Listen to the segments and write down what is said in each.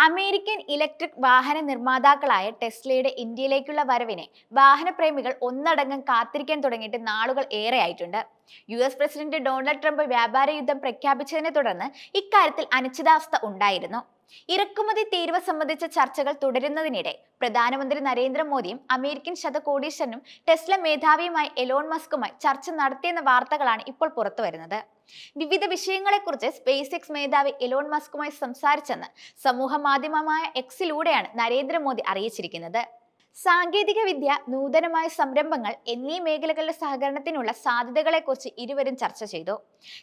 American electric വാഹന നിർമ്മാതാക്കളായ ടെസ്ലയുടെ ഇന്ത്യയിലേക്കുള്ള വരവിനെ വാഹനപ്രേമികൾ ഒന്നടങ്കം കാത്തിരിക്കാൻ തുടങ്ങിയിട്ട് നാളുകൾ ഏറെയായിട്ടുണ്ട്. US പ്രസിഡന്റ് ഡൊണാൾഡ് ട്രംപ് വ്യാപാര യുദ്ധം പ്രഖ്യാപിച്ചതിനെ തുടർന്ന് ഇക്കാര്യത്തിൽ അനിശ്ചിതാവസ്ഥ ഉണ്ടായിരുന്നു. ഇറക്കുമതി തീരുവ സംബന്ധിച്ച ചർച്ചകൾ തുടരുന്നതിനിടെ പ്രധാനമന്ത്രി നരേന്ദ്രമോദിയും അമേരിക്കൻ ശതകോടീശ്വരനും ടെസ്ല മേധാവിയുമായി എലോൺ മസ്കുമായി ചർച്ച നടത്തിയെന്ന വാർത്തകളാണ് ഇപ്പോൾ പുറത്തുവരുന്നത്. വിവിധ വിഷയങ്ങളെക്കുറിച്ച് സ്പേസ് എക്സ് മേധാവി എലോൺ മസ്കുമായി സംസാരിച്ചെന്ന് സമൂഹ മാധ്യമമായ എക്സിലൂടെയാണ് നരേന്ദ്രമോദി അറിയിച്ചിരിക്കുന്നത്. സാങ്കേതിക വിദ്യ, നൂതനമായ സംരംഭങ്ങൾ എന്നീ മേഖലകളിലെ സഹകരണത്തിനുള്ള സാധ്യതകളെക്കുറിച്ച് ഇരുവരും ചർച്ച ചെയ്തു.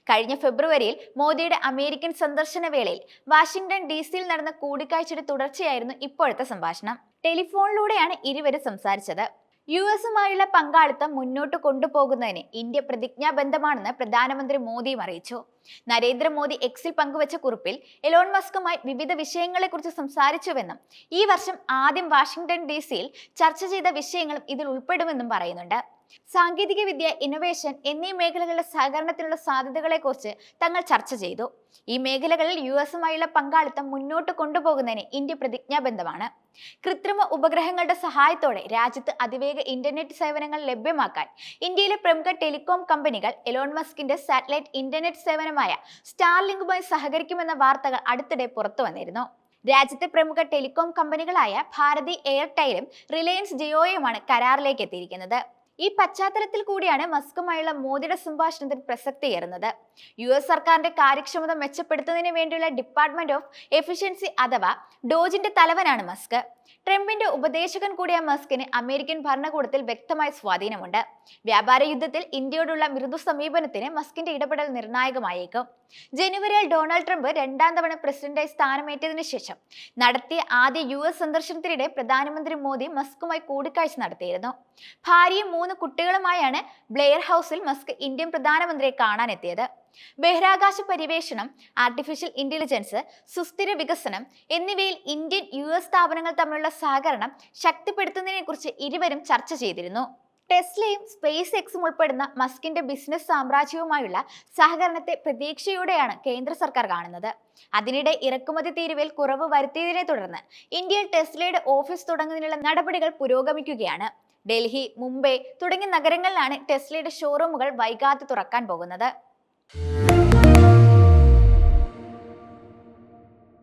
കഴിഞ്ഞ ഫെബ്രുവരിയിൽ മോദിയുടെ അമേരിക്കൻ സന്ദർശന വേളയിൽ വാഷിംഗ്ടൺ DC നടന്ന കൂടിക്കാഴ്ചയുടെ തുടർച്ചയായിരുന്നു ഇപ്പോഴത്തെ സംഭാഷണം. ടെലിഫോണിലൂടെയാണ് ഇരുവരും സംസാരിച്ചത്. US-ഉമായുള്ള പങ്കാളിത്തം മുന്നോട്ട് കൊണ്ടുപോകുന്നതിന് ഇന്ത്യ പ്രതിജ്ഞാബദ്ധമാണെന്ന് പ്രധാനമന്ത്രി മോദിയും അറിയിച്ചു. നരേന്ദ്രമോദി എക്സിൽ പങ്കുവച്ച കുറിപ്പിൽ എലോൺ മസ്കുമായി വിവിധ വിഷയങ്ങളെക്കുറിച്ച് സംസാരിച്ചുവെന്നും ഈ വർഷം ആദ്യം വാഷിംഗ്ടൺ DC ചർച്ച ചെയ്ത വിഷയങ്ങളും ഇതിൽ ഉൾപ്പെടുമെന്നും പറയുന്നുണ്ട്. സാങ്കേതിക വിദ്യ, ഇന്നൊവേഷൻ എന്നീ മേഖലകളിലെ സഹകരണത്തിനുള്ള സാധ്യതകളെക്കുറിച്ച് തങ്ങൾ ചർച്ച ചെയ്തു. ഈ മേഖലകളിൽ US-ഉമായുള്ള പങ്കാളിത്തം മുന്നോട്ട് കൊണ്ടുപോകുന്നതിന് ഇന്ത്യ പ്രതിജ്ഞാബദ്ധമാണ്. കൃത്രിമ ഉപഗ്രഹങ്ങളുടെ സഹായത്തോടെ രാജ്യത്ത് അതിവേഗ ഇന്റർനെറ്റ് സേവനങ്ങൾ ലഭ്യമാക്കാൻ ഇന്ത്യയിലെ പ്രമുഖ ടെലികോം കമ്പനികൾ എലോൺ മസ്കിന്റെ സാറ്റലൈറ്റ് ഇന്റർനെറ്റ് സേവനമായ സ്റ്റാർലിങ്കുമായി സഹകരിക്കുമെന്ന വാർത്തകൾ അടുത്തിടെ പുറത്തു വന്നിരുന്നു. രാജ്യത്തെ പ്രമുഖ ടെലികോം കമ്പനികളായ ഭാരതി എയർടെലും റിലയൻസ് ജിയോയുമാണ് കരാറിലേക്ക് എത്തിയിരിക്കുന്നത്. ഈ പശ്ചാത്തലത്തിൽ കൂടിയാണ് മസ്കുമായുള്ള മോദിയുടെ സംഭാഷണത്തിൽ പ്രസക്തിയേറുന്നത്. US സർക്കാരിന്റെ കാര്യക്ഷമത മെച്ചപ്പെടുത്തുന്നതിന് വേണ്ടിയുള്ള ഡിപ്പാർട്ട്മെന്റ് ഓഫ് എഫിഷ്യൻസി അഥവാ ഡോജിന്റെ തലവനാണ് മസ്ക്. ട്രംപിന്റെ ഉപദേശകൻ കൂടിയ മസ്കിന് അമേരിക്കൻ ഭരണകൂടത്തിൽ വ്യക്തമായ സ്വാധീനമുണ്ട്. വ്യാപാര യുദ്ധത്തിൽ ഇന്ത്യയോടുള്ള മൃദു സമീപനത്തിന് മസ്കിന്റെ ഇടപെടൽ നിർണായകമായേക്കും. ജനുവരിയിൽ ഡൊണാൾഡ് ട്രംപ് രണ്ടാം തവണ പ്രസിഡന്റായി സ്ഥാനമേറ്റതിനു ശേഷം നടത്തിയ ആദ്യ US സന്ദർശനത്തിനിടെ പ്രധാനമന്ത്രി മോദി മസ്കുമായി കൂടിക്കാഴ്ച നടത്തിയിരുന്നു. ഭാര്യയും 3 കുട്ടികളുമായാണ് ബ്ലെയർ ഹൗസിൽ മസ്ക് ഇന്ത്യൻ പ്രധാനമന്ത്രിയെ കാണാനെത്തിയത്. ബഹിരാകാശ പര്യവേഷണം, ആർട്ടിഫിഷ്യൽ ഇന്റലിജൻസ്, സുസ്ഥിര വികസനം എന്നിവയിൽ ഇന്ത്യൻ US സ്ഥാപനങ്ങൾ തമ്മിലുള്ള സഹകരണം ശക്തിപ്പെടുത്തുന്നതിനെ കുറിച്ച് ഇരുവരും ചർച്ച ചെയ്തിരുന്നു. ടെസ്ലയും സ്പേസ് എക്സും ഉൾപ്പെടുന്ന മസ്കിന്റെ ബിസിനസ് സാമ്രാജ്യവുമായുള്ള സഹകരണത്തെ പ്രതീക്ഷയോടെയാണ് കേന്ദ്ര സർക്കാർ കാണുന്നത്. അതിനിടെ ഇറക്കുമതി തീരുവയിൽ കുറവ് വരുത്തിയതിനെ തുടർന്ന് ഇന്ത്യയിൽ ടെസ്ലയുടെ ഓഫീസ് തുടങ്ങുന്നതിനുള്ള നടപടികൾ പുരോഗമിക്കുകയാണ്. ഡൽഹി, മുംബൈ തുടങ്ങിയ നഗരങ്ങളിലാണ് ടെസ്ലയുടെ ഷോറൂമുകൾ വൈകാതെ തുറക്കാൻ പോകുന്നത്.